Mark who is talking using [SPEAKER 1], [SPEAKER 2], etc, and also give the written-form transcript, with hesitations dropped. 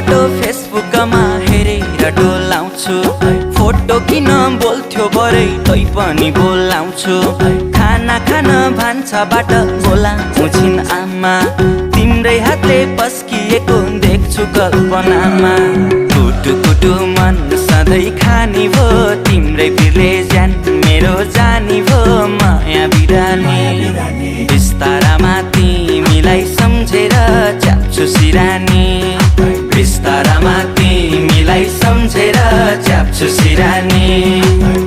[SPEAKER 1] photo फेसबुकमा हेरेर डोलाउँछु photo किन बोल्थ्यो बरै तै पनि बोलाउँछु खाना खान भान्साबाट बोलाउँछु छिन् आमा तिम्रै हातले पस्किएको देख्छु कल्पनामा कुटु कुटु मन सधैँ खानी भो तिम्रै बिरले ज्यान मेरो जानी भो माया बिरानी बिस्तारामा तिमीलाई सम्झेर च्याप्छु सिरानी बिस्तारामा तिमीलाई सम्झेर च्याप्छु सिरानी